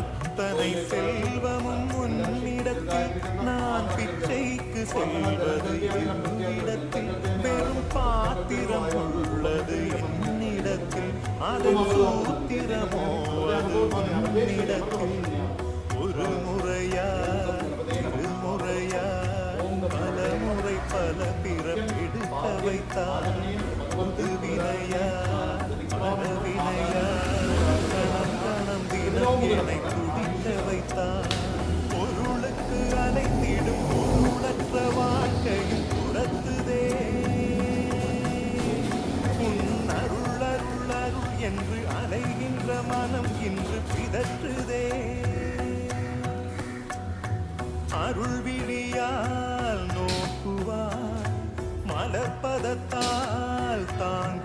அத்தனை செல்வமும் உன்னிடத்தில் நான் பிச்சைக்கு செல்வது என்னிடத்தில் வெறும் பாத்திரம் உள்ளது என்னிடத்தில் அதன் சூத்திரமோ அது உன்னிடத்தில் ஒரு முறையா இருமுறையா பல முறை பல பிறப்பெடுக்க வைத்தார் புது வினையா மனவினையா கணம் கணம் தினம் என்னை துடிக்க வைத்தார் பொருளுக்கு அலைத்திடும் பொருளற்ற வாழ்க்கையில் புறத்துதே உன் அருள் அருள் அருள் என்று அலைகின்ற மனம் இன்று பிதற்றுதே அருள் விழியால் நோக்குவார் மலர்பதத்தால் தான்